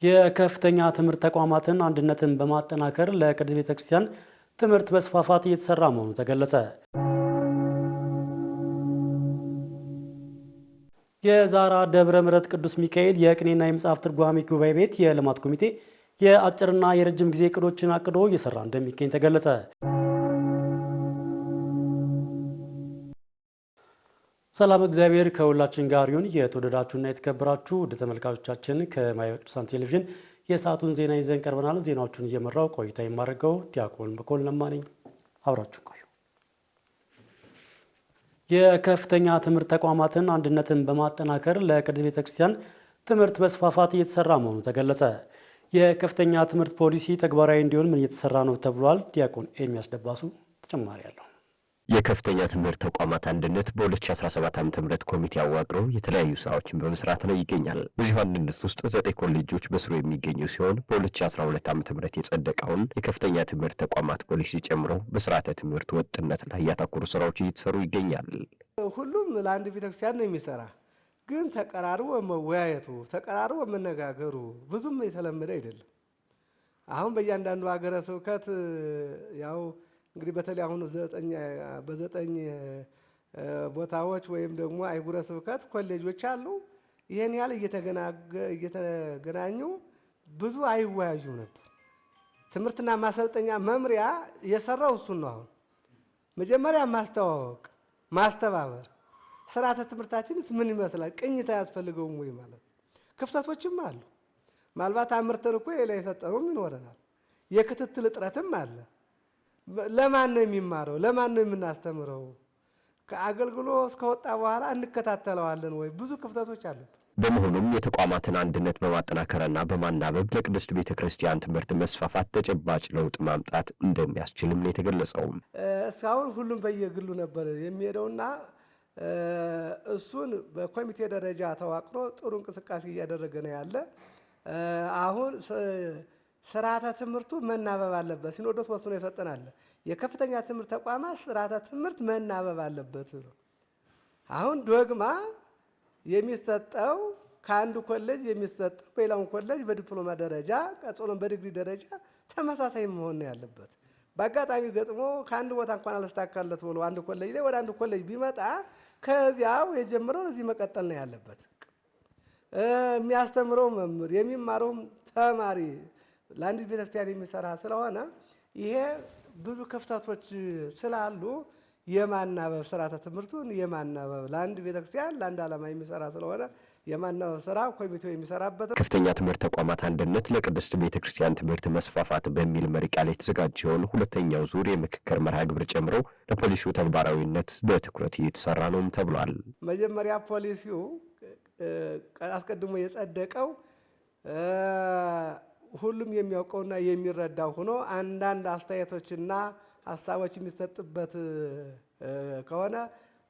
የከፍተኛ ትምህርት ተቋማትን አንድነትን በማጠናከር ለቅድስት ቤተክርስቲያን ትምህርት መስፋፋት እየተሰራ መሆኑ ተገለጸ። የዛራ ደብረ ምሕረት ቅዱስ ሚካኤል የቅኔና የመጽሐፍ ትርጓሜ ጉባኤ ቤት የልማት ኮሚቴ የአጭርና የረጅም ጊዜ እቅዶችን አቅዶ እየሰራ እንደሚገኝ ተገለጸ። ሰላም እግዚአብሔር ከሁላችን ጋር ይሁን። የተወደዳችሁና የተከበራችሁ ውድ ተመልካቾቻችን ከማኅበረ ቅዱሳን ቴሌቪዥን የሰዓቱን ዜና ይዘን ቀርበናል። ዜናዎቹን እየመራው ቆይታ የማደርገው ዲያቆን መኮንን ለማ ነኝ። አብራችሁ ቆዩ። የከፍተኛ ትምህርት ተቋማትን አንድነትን በማጠናከር ለቅድስት ቤተክርስቲያን ትምህርት መስፋፋት እየተሰራ መሆኑ ተገለጸ። የከፍተኛ ትምህርት ፖሊሲ ተግባራዊ እንዲሆን ምን እየተሰራ ነው ተብሏል። ዲያቆን ኤርሚያስ ደባሱ ተጨማሪ ያለው። የከፍተኛ ትምህርት ተቋማት አንድነት በ2017 ዓ.ም ኮሚቴ አዋቅሮ የተለያዩ ስራዎችን በመስራት ላይ ይገኛል። በዚሁ አንድነት ውስጥ 9 ኮሌጆች በስሩ የሚገኙ ሲሆን በ2012 ዓ.ም የጸደቀውን የከፍተኛ ትምህርት ተቋማት ፖሊሲ ጨምሮ በስርዓተ ትምህርት ወጥነት ላይ ያተኮሩ ስራዎች እየተሰሩ ይገኛል። ሁሉም ለአንድ ቤተክርስቲያን ነው የሚሰራ፣ ግን ተቀራርቦ መወያየቱ ተቀራርቦ መነጋገሩ ብዙም የተለመደ አይደለም። አሁን በእያንዳንዱ ሀገረ ስብከት ያው እንግዲህ በተለይ አሁን በዘጠኝ ቦታዎች ወይም ደግሞ አይጉረ ስብከት ኮሌጆች አሉ። ይሄን ያህል እየተገናኙ ብዙ አይወያዩ ነበር። ትምህርትና ማሰልጠኛ መምሪያ የሰራው እሱን ነው። አሁን መጀመሪያ ማስተዋወቅ፣ ማስተባበር፣ ስርዓተ ትምህርታችንስ ምን ይመስላል፣ ቅኝታ ያስፈልገውም ወይ ማለት ክፍተቶችም አሉ። ምናልባት አምርተን እኮ የላይ የሰጠነውም ይኖረናል። የክትትል እጥረትም አለ። ለማን ነው የሚማረው? ለማን ነው የምናስተምረው? ከአገልግሎት እስከወጣ በኋላ እንከታተለዋለን ወይ? ብዙ ክፍተቶች አሉት። በመሆኑም የተቋማትን አንድነት በማጠናከርና በማናበብ ለቅድስት ቤተክርስቲያን ትምህርት መስፋፋት ተጨባጭ ለውጥ ማምጣት እንደሚያስችልም ነው የተገለጸው። እስካሁን ሁሉም በየግሉ ነበር የሚሄደውና እሱን በኮሚቴ ደረጃ ተዋቅሮ ጥሩ እንቅስቃሴ እያደረገ ነው ያለ። አሁን ስርዓተ ትምህርቱ መናበብ አለበት። ሲኖዶስ ወስኖ የሰጠናል። የከፍተኛ ትምህርት ተቋማት ስርዓተ ትምህርት መናበብ አለበት ነው። አሁን ዶግማ የሚሰጠው ከአንዱ ኮሌጅ የሚሰጠው በሌላው ኮሌጅ በዲፕሎማ ደረጃ ቀጥሎም በዲግሪ ደረጃ ተመሳሳይ መሆን ነው ያለበት። በአጋጣሚ ገጥሞ ከአንድ ቦታ እንኳን አልተሳካለት ብሎ አንድ ኮሌጅ ላይ ወደ አንድ ኮሌጅ ቢመጣ ከዚያው የጀመረው እዚህ መቀጠል ነው ያለበት። የሚያስተምረው መምህር የሚማረውም ተማሪ ለአንድ ቤተክርስቲያን የሚሰራ ስለሆነ ይሄ ብዙ ክፍተቶች ስላሉ የማናበብ ስርዓተ ትምህርቱን የማናበብ ለአንድ ቤተክርስቲያን ለአንድ ዓላማ የሚሰራ ስለሆነ የማናበብ ስራ ኮሚቴው የሚሰራበት ነው። ከፍተኛ ትምህርት ተቋማት አንድነት ለቅድስት ቤተክርስቲያን ትምህርት መስፋፋት በሚል መሪ ቃል የተዘጋጀውን ሁለተኛው ዙር የምክክር መርሃ ግብር ጨምሮ ለፖሊሲው ተግባራዊነት በትኩረት እየተሰራ ነውም ተብሏል። መጀመሪያ ፖሊሲው አስቀድሞ የጸደቀው ሁሉም የሚያውቀውና የሚረዳው ሆኖ አንዳንድ አስተያየቶችና ሀሳቦች የሚሰጥበት ከሆነ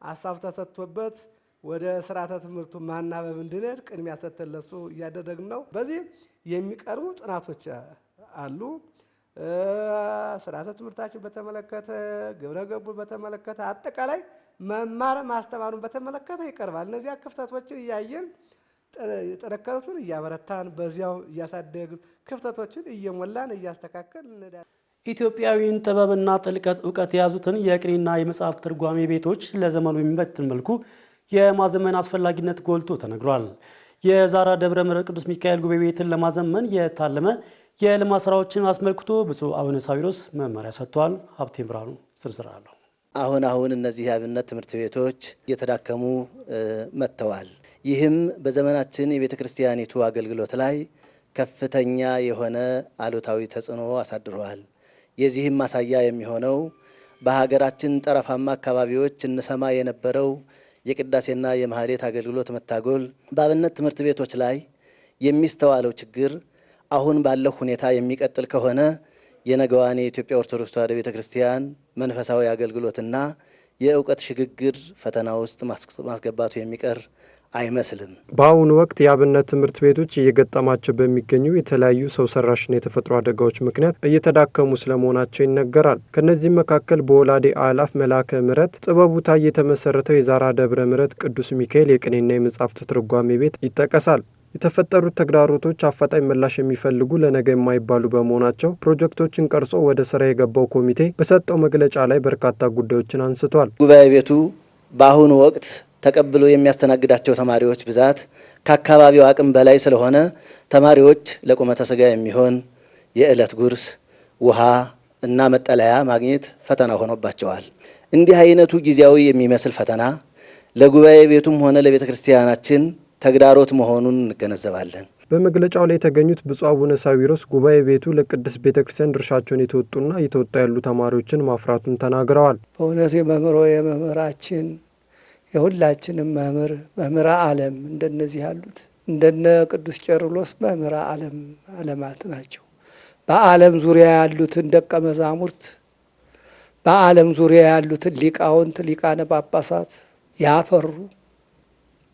ሀሳብ ተሰጥቶበት ወደ ስርዓተ ትምህርቱ ማናበብ እንድንሄድ ቅድሚያ ሰጥተን ለሱ እያደረግን ነው። በዚህ የሚቀርቡ ጥናቶች አሉ። ስርዓተ ትምህርታችን በተመለከተ፣ ግብረ ገቡን በተመለከተ፣ አጠቃላይ መማር ማስተማሩን በተመለከተ ይቀርባል። እነዚያ ክፍተቶችን እያየን የጠነከሩትን እያበረታን በዚያው እያሳደግን ክፍተቶችን እየሞላን እያስተካከልን እንሄዳለን። ኢትዮጵያዊን ጥበብና ጥልቀት እውቀት የያዙትን የቅኔና የመጽሐፍ ትርጓሜ ቤቶች ለዘመኑ የሚመጥን መልኩ የማዘመን አስፈላጊነት ጎልቶ ተነግሯል። የዛራ ደብረ ምሕረት ቅዱስ ሚካኤል ጉባኤ ቤትን ለማዘመን የታለመ የልማት ስራዎችን አስመልክቶ ብፁዕ አቡነ ሳዊሮስ መመሪያ ሰጥተዋል። ሀብቴም ብርሃኑ ዝርዝር አለው። አሁን እነዚህ የአብነት ትምህርት ቤቶች እየተዳከሙ መጥተዋል። ይህም በዘመናችን የቤተ ክርስቲያኒቱ አገልግሎት ላይ ከፍተኛ የሆነ አሉታዊ ተጽዕኖ አሳድሯል። የዚህም ማሳያ የሚሆነው በሀገራችን ጠረፋማ አካባቢዎች እንሰማ የነበረው የቅዳሴና የማህሌት አገልግሎት መታጎል፣ በአብነት ትምህርት ቤቶች ላይ የሚስተዋለው ችግር አሁን ባለው ሁኔታ የሚቀጥል ከሆነ የነገዋን የኢትዮጵያ ኦርቶዶክስ ተዋሕዶ ቤተ ክርስቲያን መንፈሳዊ አገልግሎትና የእውቀት ሽግግር ፈተና ውስጥ ማስገባቱ የሚቀር አይመስልም። በአሁኑ ወቅት የአብነት ትምህርት ቤቶች እየገጠማቸው በሚገኙ የተለያዩ ሰው ሰራሽና የተፈጥሮ አደጋዎች ምክንያት እየተዳከሙ ስለመሆናቸው ይነገራል። ከነዚህም መካከል በወላዴ አእላፍ መልአከ ምሕረት ጥበቡ ታዬ የተመሰረተው የዛራ ደብረ ምሕረት ቅዱስ ሚካኤል የቅኔና የመጽሐፍት ትርጓሜ ቤት ይጠቀሳል። የተፈጠሩት ተግዳሮቶች አፋጣኝ ምላሽ የሚፈልጉ ለነገ የማይባሉ በመሆናቸው ፕሮጀክቶችን ቀርጾ ወደ ስራ የገባው ኮሚቴ በሰጠው መግለጫ ላይ በርካታ ጉዳዮችን አንስቷል። ጉባኤ ቤቱ በአሁኑ ወቅት ተቀብሎ የሚያስተናግዳቸው ተማሪዎች ብዛት ከአካባቢው አቅም በላይ ስለሆነ ተማሪዎች ለቁመተ ስጋ የሚሆን የዕለት ጉርስ፣ ውሃ እና መጠለያ ማግኘት ፈተና ሆኖባቸዋል። እንዲህ አይነቱ ጊዜያዊ የሚመስል ፈተና ለጉባኤ ቤቱም ሆነ ለቤተ ክርስቲያናችን ተግዳሮት መሆኑን እንገነዘባለን። በመግለጫው ላይ የተገኙት ብፁዕ አቡነ ሳዊሮስ ጉባኤ ቤቱ ለቅድስት ቤተ ክርስቲያን ድርሻቸውን የተወጡና እየተወጡ ያሉ ተማሪዎችን ማፍራቱን ተናግረዋል። በእውነት የመምህራችን የሁላችንም መምህረ ዓለም እንደነዚህ ያሉት እንደነ ቅዱስ ቄርሎስ መምህረ ዓለማት ናቸው። በዓለም ዙሪያ ያሉትን ደቀ መዛሙርት በዓለም ዙሪያ ያሉትን ሊቃውንት ሊቃነ ጳጳሳት ያፈሩ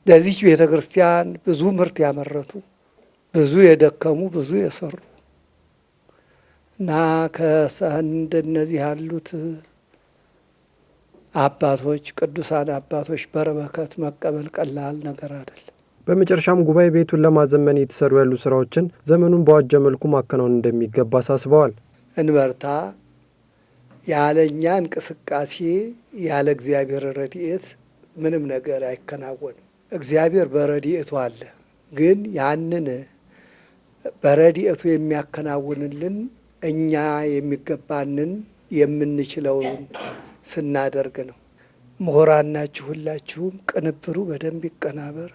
ለዚች ቤተ ክርስቲያን ብዙ ምርት ያመረቱ ብዙ የደከሙ ብዙ የሰሩ እና እንደነዚህ ያሉት አባቶች ቅዱሳን አባቶች በረከት መቀበል ቀላል ነገር አይደለም። በመጨረሻም ጉባኤ ቤቱን ለማዘመን የተሰሩ ያሉ ስራዎችን ዘመኑን በዋጀ መልኩ ማከናወን እንደሚገባ አሳስበዋል። እንበርታ። ያለኛ እንቅስቃሴ ያለ እግዚአብሔር ረድኤት ምንም ነገር አይከናወንም። እግዚአብሔር በረድኤቱ አለ። ግን ያንን በረድኤቱ የሚያከናውንልን እኛ የሚገባንን የምንችለውን ስናደርግ ነው። ምሁራን ናችሁ ሁላችሁም፣ ቅንብሩ በደንብ ይቀናበር።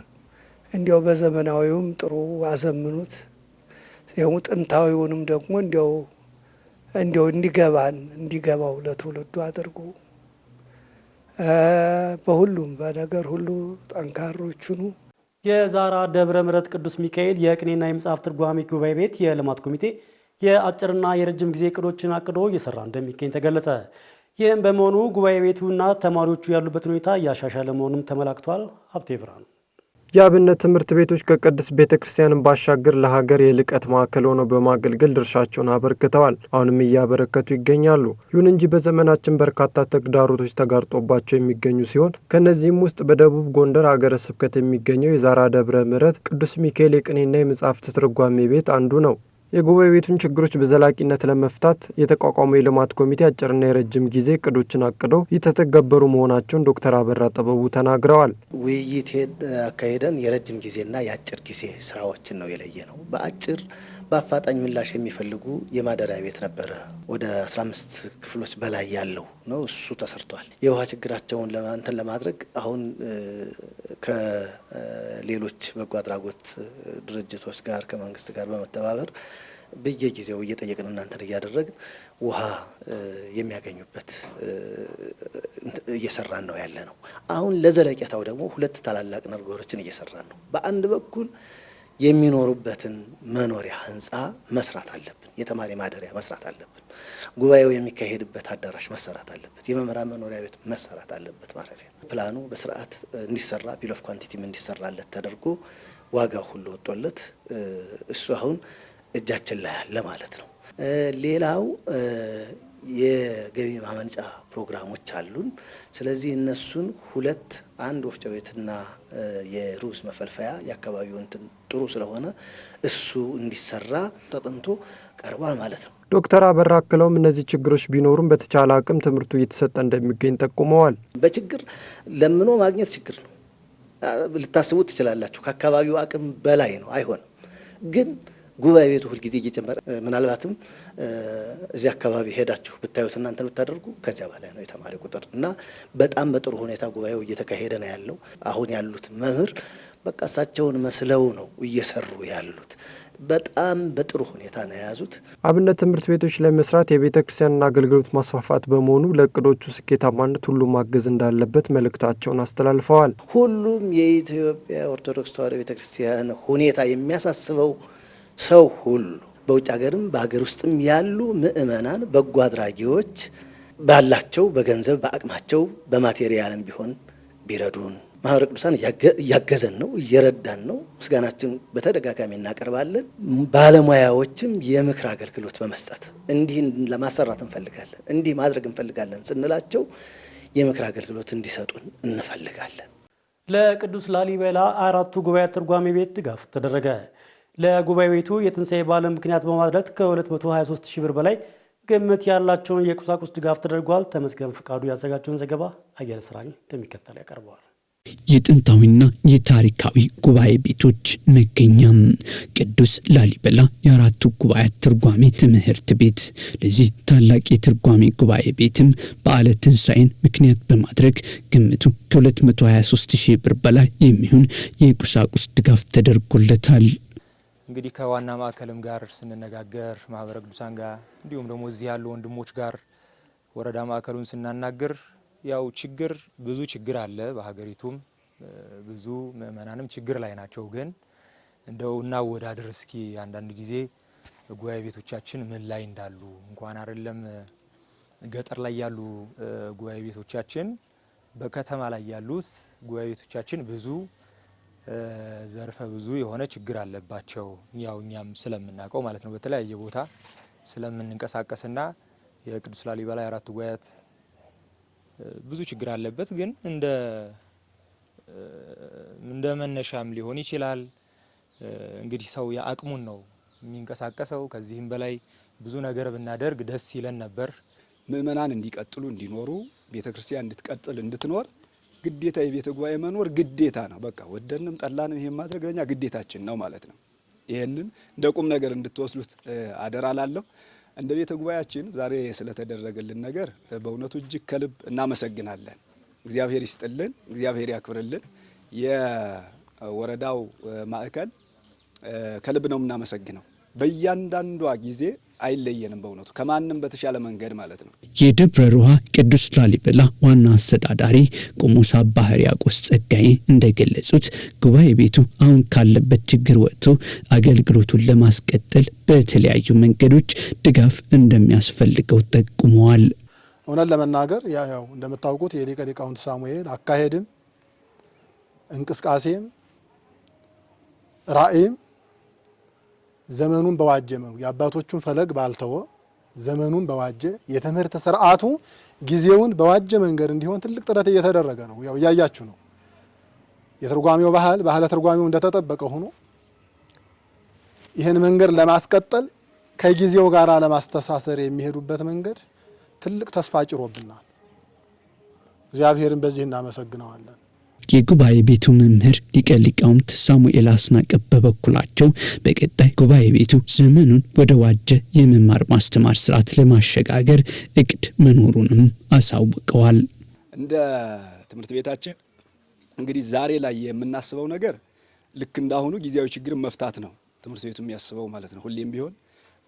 እንዲያው በዘመናዊውም ጥሩ አዘምኑት። ይኸው ጥንታዊውንም ደግሞ እንዲያው እንዲገባው ለትውልዱ አድርጉ። በሁሉም በነገር ሁሉ ጠንካሮች ሁኑ። የዛራ ደብረ ምሕረት ቅዱስ ሚካኤል የቅኔና የመጽሐፍ ትርጓሜ ጉባኤ ቤት የልማት ኮሚቴ የአጭርና የረጅም ጊዜ እቅዶችን አቅዶ እየሰራ እንደሚገኝ ተገለጸ። ይህም በመሆኑ ጉባኤ ቤቱና ተማሪዎቹ ያሉበት ሁኔታ እያሻሻለ መሆኑም ተመላክቷል። ሀብቴ ብርሃኑ የአብነት ትምህርት ቤቶች ከቅድስት ቤተ ክርስቲያንን ባሻገር ለሀገር የልቀት ማዕከል ሆነው በማገልገል ድርሻቸውን አበርክተዋል። አሁንም እያበረከቱ ይገኛሉ። ይሁን እንጂ በዘመናችን በርካታ ተግዳሮቶች ተጋርጦባቸው የሚገኙ ሲሆን ከነዚህም ውስጥ በደቡብ ጎንደር ሀገረ ስብከት የሚገኘው የዛራ ደብረ ምሕረት ቅዱስ ሚካኤል የቅኔና የመጽሐፍት ትርጓሜ ቤት አንዱ ነው። የጉባኤ ቤቱን ችግሮች በዘላቂነት ለመፍታት የተቋቋመው የልማት ኮሚቴ አጭርና የረጅም ጊዜ እቅዶችን አቅደው የተተገበሩ መሆናቸውን ዶክተር አበራ ጥበቡ ተናግረዋል። ውይይት አካሄደን የረጅም ጊዜና የአጭር ጊዜ ስራዎችን ነው የለየ ነው። በአጭር በአፋጣኝ ምላሽ የሚፈልጉ የማደሪያ ቤት ነበረ። ወደ 15 ክፍሎች በላይ ያለው ነው። እሱ ተሰርቷል። የውሃ ችግራቸውን ለማድረግ አሁን ከሌሎች በጎ አድራጎት ድርጅቶች ጋር ከመንግስት ጋር በመተባበር በየጊዜው እየጠየቅን እናንተን እያደረግን ውሃ የሚያገኙበት እየሰራን ነው ያለ ነው። አሁን ለዘለቄታው ደግሞ ሁለት ታላላቅ ነገሮችን እየሰራን ነው። በአንድ በኩል የሚኖሩበትን መኖሪያ ህንፃ መስራት አለብን። የተማሪ ማደሪያ መስራት አለብን። ጉባኤው የሚካሄድበት አዳራሽ መሰራት አለበት። የመምህራን መኖሪያ ቤት መሰራት አለበት። ማረፊያ ፕላኑ በስርዓት እንዲሰራ ቢል ኦፍ ኳንቲቲም እንዲሰራለት ተደርጎ ዋጋው ሁሉ ወጥቶለት እሱ አሁን እጃችን ላይ አለ ማለት ነው። ሌላው የገቢ ማመንጫ ፕሮግራሞች አሉን። ስለዚህ እነሱን አንድ ወፍጮ ቤትና የሩዝ መፈልፈያ የአካባቢው እንትን ጥሩ ስለሆነ እሱ እንዲሰራ ተጠንቶ ቀርቧል ማለት ነው። ዶክተር አበራ አክለውም እነዚህ ችግሮች ቢኖሩም በተቻለ አቅም ትምህርቱ እየተሰጠ እንደሚገኝ ጠቁመዋል። በችግር ለምኖ ማግኘት ችግር ነው ልታስቡ ትችላላችሁ። ከአካባቢው አቅም በላይ ነው፣ አይሆንም። ግን ጉባኤ ቤቱ ሁልጊዜ እየጨመረ ምናልባትም እዚህ አካባቢ ሄዳችሁ ብታዩት እናንተ ብታደርጉ ከዚያ በላይ ነው የተማሪ ቁጥር እና በጣም በጥሩ ሁኔታ ጉባኤው እየተካሄደ ነው ያለው። አሁን ያሉት መምህር በቃ እሳቸውን መስለው ነው እየሰሩ ያሉት። በጣም በጥሩ ሁኔታ ነው የያዙት። አብነት ትምህርት ቤቶች ላይ መስራት የቤተ ክርስቲያንን አገልግሎት ማስፋፋት በመሆኑ ለእቅዶቹ ስኬታማነት ሁሉም ማገዝ እንዳለበት መልእክታቸውን አስተላልፈዋል። ሁሉም የኢትዮጵያ ኦርቶዶክስ ተዋሕዶ ቤተ ክርስቲያን ሁኔታ የሚያሳስበው ሰው ሁሉ በውጭ ሀገርም በሀገር ውስጥም ያሉ ምእመናን በጎ አድራጊዎች ባላቸው በገንዘብ በአቅማቸው በማቴሪያልም ቢሆን ቢረዱን ማህበረ ቅዱሳን እያገዘን ነው፣ እየረዳን ነው። ምስጋናችን በተደጋጋሚ እናቀርባለን። ባለሙያዎችም የምክር አገልግሎት በመስጠት እንዲህ ለማሰራት እንፈልጋለን፣ እንዲህ ማድረግ እንፈልጋለን ስንላቸው የምክር አገልግሎት እንዲሰጡን እንፈልጋለን። ለቅዱስ ላሊበላ አራቱ ጉባኤያት ትርጓሜ ቤት ድጋፍ ተደረገ። ለጉባኤ ቤቱ የትንሣኤ በዓልን ምክንያት በማድረግ ከ223 ሺህ ብር በላይ ግምት ያላቸውን የቁሳቁስ ድጋፍ ተደርጓል። ተመስገን ፍቃዱ ያዘጋጀውን ዘገባ አየለ ስራኝ እንደሚከተለው ያቀርበዋል። የጥንታዊና የታሪካዊ ጉባኤ ቤቶች መገኛም ቅዱስ ላሊበላ የአራቱ ጉባኤያት ትርጓሜ ትምህርት ቤት። ለዚህ ታላቅ የትርጓሜ ጉባኤ ቤትም በዓለ ትንሣኤን ምክንያት በማድረግ ግምቱ ከ223 ሺህ ብር በላይ የሚሆን የቁሳቁስ ድጋፍ ተደርጎለታል። እንግዲህ ከዋና ማዕከልም ጋር ስንነጋገር ማህበረ ቅዱሳን ጋር እንዲሁም ደግሞ እዚህ ያሉ ወንድሞች ጋር ወረዳ ማዕከሉን ስናናገር ያው ብዙ ችግር አለ በሀገሪቱም ብዙ ምእመናንም ችግር ላይ ናቸው። ግን እንደው እናወዳድር እስኪ አንዳንድ ጊዜ ጉባኤ ቤቶቻችን ምን ላይ እንዳሉ እንኳን አይደለም ገጠር ላይ ያሉ ጉባኤ ቤቶቻችን በከተማ ላይ ያሉት ጉባኤ ቤቶቻችን ብዙ ዘርፈ ብዙ የሆነ ችግር አለባቸው። ያው እኛም ስለምናውቀው ማለት ነው በተለያየ ቦታ ስለምንንቀሳቀስና የቅዱስ ላሊበላ የአራቱ ጉባኤያት ብዙ ችግር አለበት። ግን እንደ መነሻም ሊሆን ይችላል። እንግዲህ ሰው ያቅሙን ነው የሚንቀሳቀሰው። ከዚህም በላይ ብዙ ነገር ብናደርግ ደስ ይለን ነበር። ምእመናን እንዲቀጥሉ እንዲኖሩ ቤተክርስቲያን እንድትቀጥል እንድትኖር ግዴታ የቤተ ጉባኤ መኖር ግዴታ ነው። በቃ ወደንም ጠላንም ይሄን ማድረግ ለኛ ግዴታችን ነው ማለት ነው። ይሄንን እንደ ቁም ነገር እንድትወስዱት አደራ ላለሁ። እንደ ቤተ ጉባኤያችን ዛሬ ስለተደረገልን ነገር በእውነቱ እጅግ ከልብ እናመሰግናለን። እግዚአብሔር ይስጥልን፣ እግዚአብሔር ያክብርልን። የወረዳው ማዕከል ከልብ ነው የምናመሰግነው። በእያንዳንዷ ጊዜ አይለየንም በእውነቱ ከማንም በተሻለ መንገድ ማለት ነው። የደብረ ሮሃ ቅዱስ ላሊበላ ዋና አስተዳዳሪ ቆሞስ አባ ሕርያቆስ ጸጋዬ እንደገለጹት ጉባኤ ቤቱ አሁን ካለበት ችግር ወጥቶ አገልግሎቱን ለማስቀጠል በተለያዩ መንገዶች ድጋፍ እንደሚያስፈልገው ጠቁመዋል። እውነት ለመናገር ያው እንደምታውቁት የሊቀ ሊቃውንት ሳሙኤል አካሄድም እንቅስቃሴም ራእይም ዘመኑን በዋጀ ነው። የአባቶቹን ፈለግ ባልተወ ዘመኑን በዋጀ የትምህርት ስርዓቱ ጊዜውን በዋጀ መንገድ እንዲሆን ትልቅ ጥረት እየተደረገ ነው። ያው ያያችሁ ነው። የትርጓሜው ባህለ ትርጓሜው እንደተጠበቀ ሆኖ ይሄን መንገድ ለማስቀጠል ከጊዜው ጋር ለማስተሳሰር የሚሄዱበት መንገድ ትልቅ ተስፋ ጭሮብናል። እግዚአብሔርን በዚህ እናመሰግነዋለን። የጉባኤ ቤቱ መምህር ሊቀ ሊቃውንት ሳሙኤል አስናቀ በበኩላቸው በቀጣይ ጉባኤ ቤቱ ዘመኑን ወደ ዋጀ የመማር ማስተማር ስርዓት ለማሸጋገር እቅድ መኖሩንም አሳውቀዋል። እንደ ትምህርት ቤታችን እንግዲህ ዛሬ ላይ የምናስበው ነገር ልክ እንዳሁኑ ጊዜያዊ ችግር መፍታት ነው ትምህርት ቤቱ የሚያስበው ማለት ነው። ሁሌም ቢሆን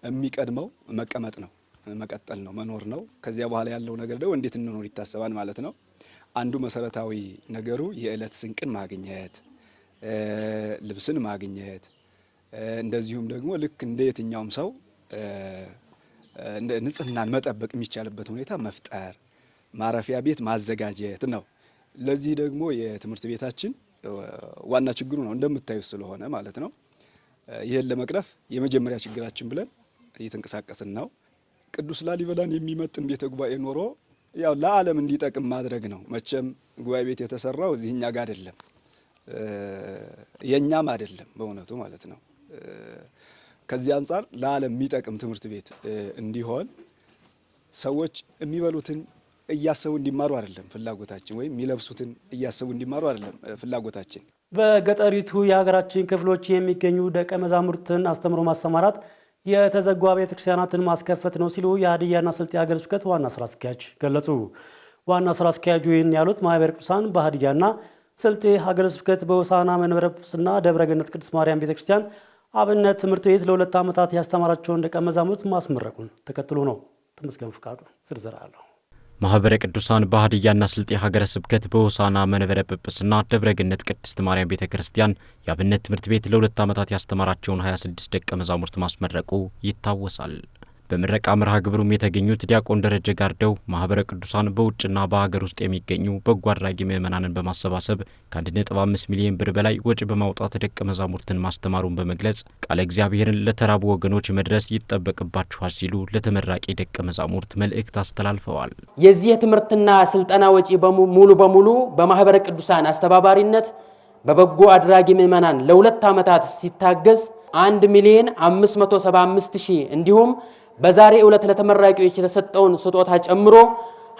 የሚቀድመው መቀመጥ ነው፣ መቀጠል ነው፣ መኖር ነው። ከዚያ በኋላ ያለው ነገር ደግሞ እንዴት እንኖር ይታሰባል ማለት ነው። አንዱ መሰረታዊ ነገሩ የዕለት ስንቅን ማግኘት፣ ልብስን ማግኘት፣ እንደዚሁም ደግሞ ልክ እንደ የትኛውም ሰው ንጽህናን መጠበቅ የሚቻልበት ሁኔታ መፍጠር፣ ማረፊያ ቤት ማዘጋጀት ነው። ለዚህ ደግሞ የትምህርት ቤታችን ዋና ችግሩ ነው እንደምታዩት ስለሆነ ማለት ነው። ይህን ለመቅረፍ የመጀመሪያ ችግራችን ብለን እየተንቀሳቀስን ነው። ቅዱስ ላሊበላን የሚመጥን ቤተ ጉባኤ ኖሮ ያው ለዓለም እንዲጠቅም ማድረግ ነው። መቼም ጉባኤ ቤት የተሰራው እዚህኛ ጋር አይደለም፣ የኛም አይደለም በእውነቱ ማለት ነው። ከዚህ አንፃር ለዓለም የሚጠቅም ትምህርት ቤት እንዲሆን ሰዎች የሚበሉትን እያሰቡ እንዲማሩ አይደለም ፍላጎታችን፣ ወይም የሚለብሱትን እያሰቡ እንዲማሩ አይደለም ፍላጎታችን። በገጠሪቱ የሀገራችን ክፍሎች የሚገኙ ደቀ መዛሙርትን አስተምሮ ማሰማራት የተዘጉ ቤተ ክርስቲያናትን ማስከፈት ነው ሲሉ የሀዲያና ስልጤ ሀገረ ስብከት ዋና ስራ አስኪያጅ ገለጹ። ዋና ስራ አስኪያጁ ይህን ያሉት ማህበረ ቅዱሳን በሀዲያና ስልጤ ሀገረ ስብከት በሆሳዕና መንበረ ጵጵስና ደብረ ገነት ቅድስት ማርያም ቤተ ክርስቲያን አብነት ትምህርት ቤት ለ2 ዓመታት ያስተማራቸውን ደቀ መዛሙርት ማስመረቁን ተከትሎ ነው። ተመስገን ፍቃዱ ዝርዝር አለው። ማህበረ ቅዱሳን በሀዲያና ስልጤ ሀገረ ስብከት በሆሳዕና መንበረ ጵጵስና ደብረ ገነት ቅድስት ማርያም ቤተክርስቲያን የአብነት ትምህርት ቤት ለ2 ዓመታት ያስተማራቸውን 26 ደቀ መዛሙርት ማስመረቁ ይታወሳል። በምረቃ መርሃ ግብሩም የተገኙት ዲያቆን ደረጀ ጋርደው ማህበረ ቅዱሳን በውጭና በሀገር ውስጥ የሚገኙ በጎ አድራጊ ምዕመናንን በማሰባሰብ ከ1.5 ሚሊዮን ብር በላይ ወጪ በማውጣት ደቀ መዛሙርትን ማስተማሩን በመግለጽ ቃለ እግዚአብሔርን ለተራቡ ወገኖች መድረስ ይጠበቅባቸዋል ሲሉ ለተመራቂ ደቀ መዛሙርት መልእክት አስተላልፈዋል። የዚህ የትምህርትና ስልጠና ወጪ ሙሉ በሙሉ በማህበረ ቅዱሳን አስተባባሪነት በበጎ አድራጊ ምዕመናን ለ2 ዓመታት ሲታገዝ 1,575,000 እንዲሁም በዛሬ ዕለት ለተመራቂዎች የተሰጠውን ስጦታ ጨምሮ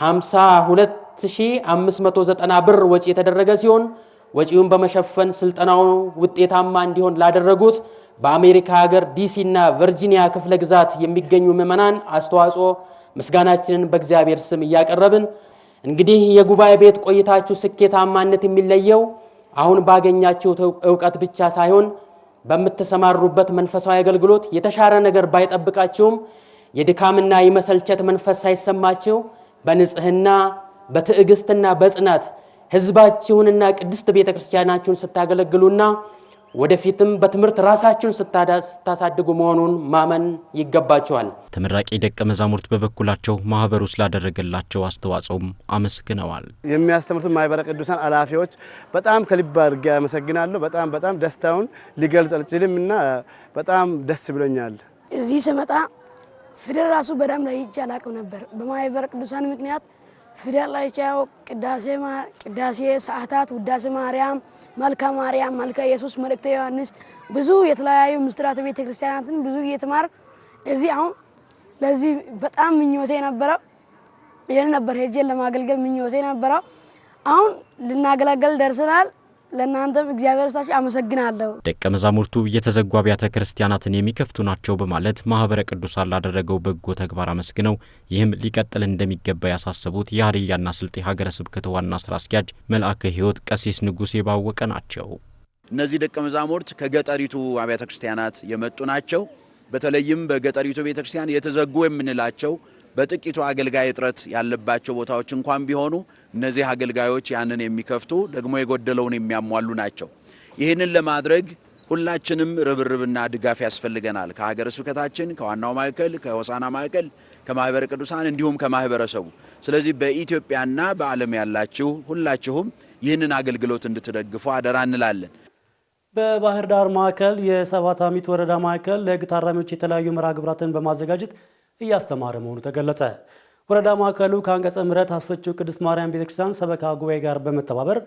52,590 ብር ወጪ የተደረገ ሲሆን ወጪውን በመሸፈን ስልጠናው ውጤታማ እንዲሆን ላደረጉት በአሜሪካ ሀገር ዲሲ እና ቨርጂኒያ ክፍለ ግዛት የሚገኙ ምዕመናን አስተዋጽኦ ምስጋናችንን በእግዚአብሔር ስም እያቀረብን እንግዲህ የጉባኤ ቤት ቆይታችሁ ስኬታማነት የሚለየው አሁን ባገኛችሁ ዕውቀት ብቻ ሳይሆን በመተሰማሩበት መንፈሳዊ አገልግሎት የተሻረ ነገር ባይጠብቃችሁም የድካምና የመሰልቸት መንፈስ ሳይሰማችሁ በንጽህና በትዕግስትና በጽናት ህዝባችሁንና ቅድስት ቤተክርስቲያናችሁን ስታገለግሉና ወደፊትም በትምህርት ራሳችሁን ስታሳድጉ መሆኑን ማመን ይገባችኋል። ተመራቂ ደቀ መዛሙርት በበኩላቸው ማህበሩ ስላደረገላቸው አስተዋጽኦም አመስግነዋል። የሚያስተምሩት ማህበረ ቅዱሳን ኃላፊዎች በጣም ከልብ አድርጌ አመሰግናለሁ። በጣም ደስታውን ሊገልጽ አልችልምና በጣም ደስ ብሎኛል። እዚህ ስመጣ ፊደል ራሱ በደም ላይ ይቻላልም ነበር። በማህበረ ቅዱሳን ምክንያት ፊደል ላይ ቻው ቅዳሴ ሰዓታት፣ ውዳሴ ማርያም፣ መልካ ማርያም፣ መልካ ኢየሱስ፣ መልእክተ ዮሐንስ ብዙ የተለያዩ ምስጢራተ ቤተክርስቲያናትን ብዙ እየተማር እዚህ አሁን ለዚህ በጣም ምኞቴ ነበረው። ይሄን ነበር ሄጄን ለማገልገል ምኞቴ ነበረው። አሁን ልናገለግል ደርሰናል። ለናንተም እግዚአብሔር ይስጣችሁ አመሰግናለሁ። ደቀ መዛሙርቱ የተዘጉ አብያተ ክርስቲያናትን የሚከፍቱ ናቸው በማለት ማህበረ ቅዱሳን ላደረገው በጎ ተግባር አመስግነው ይህም ሊቀጥል እንደሚገባ ያሳሰቡት የሀዲያና ስልጤ ሀገረ ስብከት ዋና ስራ አስኪያጅ መልአከ ሕይወት ቀሲስ ንጉሴ ባወቀ ናቸው። እነዚህ ደቀ መዛሙርት ከገጠሪቱ አብያተ ክርስቲያናት የመጡ ናቸው። በተለይም በገጠሪቱ ቤተክርስቲያን የተዘጉ የምንላቸው በጥቂቱ አገልጋይ እጥረት ያለባቸው ቦታዎች እንኳን ቢሆኑ እነዚህ አገልጋዮች ያንን የሚከፍቱ ደግሞ የጎደለውን የሚያሟሉ ናቸው። ይህንን ለማድረግ ሁላችንም ርብርብና ድጋፍ ያስፈልገናል። ከሀገረ ስብከታችን፣ ከዋናው ማዕከል፣ ከሆሳና ማዕከል፣ ከማህበረ ቅዱሳን እንዲሁም ከማህበረሰቡ። ስለዚህ በኢትዮጵያና በዓለም ያላችሁ ሁላችሁም ይህንን አገልግሎት እንድትደግፉ አደራ እንላለን። በባህር ዳር ማዕከል የሰባት አሚት ወረዳ ማዕከል ለሕግ ታራሚዎች የተለያዩ መርሃ ግብራትን በማዘጋጀት እያስተማረ መሆኑ ተገለጸ። ወረዳ ማዕከሉ ከአንቀጸ ምሕረት አስፈጪው ቅድስት ማርያም ቤተክርስቲያን ሰበካ ጉባኤ ጋር በመተባበር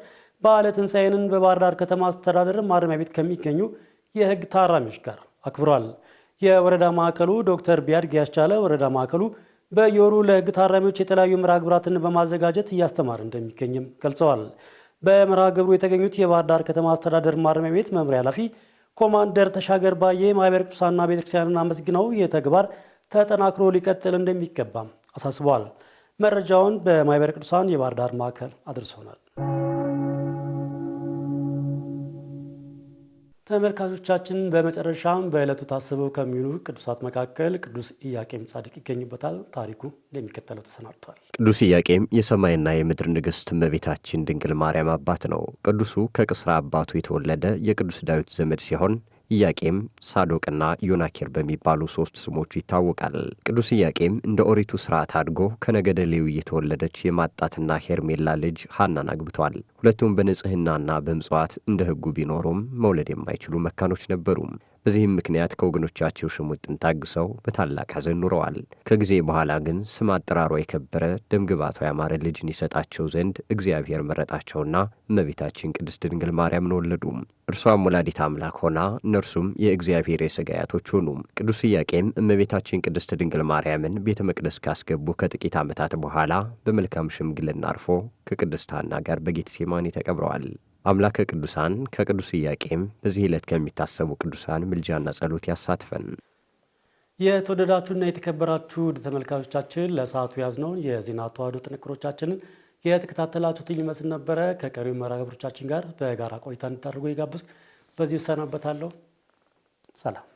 በዓለ ትንሣኤንን በባህር ዳር ከተማ አስተዳደር ማረሚያ ቤት ከሚገኙ የሕግ ታራሚዎች ጋር አክብሯል። የወረዳ ማዕከሉ ዶክተር ቢያድግ ያስቻለ ወረዳ ማዕከሉ በየወሩ ለሕግ ታራሚዎች የተለያዩ መርሃ ግብራትን በማዘጋጀት እያስተማረ እንደሚገኝም ገልጸዋል። በመርሃ ግብሩ የተገኙት የባህር ዳር ከተማ አስተዳደር ማረሚያ ቤት መምሪያ ኃላፊ ኮማንደር ተሻገር ባዬ ማህበረ ቅዱሳንና ቤተክርስቲያንን አመስግነው የተግባር ተጠናክሮ ሊቀጥል እንደሚገባም አሳስበዋል። መረጃውን በማህበረ ቅዱሳን የባህር ዳር ማዕከል አድርሶናል። ተመልካቾቻችን በመጨረሻም በዕለቱ ታስበው ከሚውሉ ቅዱሳት መካከል ቅዱስ ኢያቄም ጻድቅ ይገኙበታል። ታሪኩ እንደሚከተለው ተሰናድቷል። ቅዱስ ኢያቄም የሰማይና የምድር ንግሥት እመቤታችን ድንግል ማርያም አባት ነው። ቅዱሱ ከቅስራ አባቱ የተወለደ የቅዱስ ዳዊት ዘመድ ሲሆን ኢያቄም፣ ሳዶቅና ዮናኪር በሚባሉ 3 ስሞች ይታወቃል። ቅዱስ ኢያቄም እንደ ኦሪቱ ስርዓት አድጎ ከነገደ ሌዊ የተወለደች የማጣትና ሄርሜላ ልጅ ሐናን አግብቷል። ሁለቱም በንጽህናና በምጽዋት እንደ ሕጉ ቢኖሩም መውለድ የማይችሉ መካኖች ነበሩ። በዚህም ምክንያት ከወገኖቻቸው ሽሙጥን ታግሰው በታላቅ ሐዘን ኑረዋል። ከጊዜ በኋላ ግን ስም አጠራሯ የከበረ ደምግባቷ ያማረ ልጅን ይሰጣቸው ዘንድ እግዚአብሔር መረጣቸውና እመቤታችን ቅድስት ድንግል ማርያምን ወለዱ። እርሷም ወላዲት አምላክ ሆና እነርሱም የእግዚአብሔር የሥጋ አያቶች ሆኑ። ቅዱስ ኢያቄም እመቤታችን ቅድስት ድንግል ማርያምን ቤተ መቅደስ ካስገቡ ከጥቂት ዓመታት በኋላ በመልካም ሽምግልና አርፎ ከቅድስት ሐና ጋር በጌቴሴማኒ ተቀብረዋል። አምላከ ቅዱሳን ከቅዱስ ኢያቄም በዚህ ዕለት ከሚታሰቡ ቅዱሳን ምልጃና ጸሎት ያሳትፈን። የተወደዳችሁና የተከበራችሁ ተመልካቾቻችን ለሰዓቱ ያዝነውን የዜና ተዋሕዶ ጥንቅሮቻችንን የተከታተላችሁትን ይመስል ነበረ። ከቀሪው መርሃ ግብሮቻችን ጋር በጋራ ቆይታ እንድታደርጉ ይጋብዝ። በዚሁ እሰናበታለሁ። ሰላም።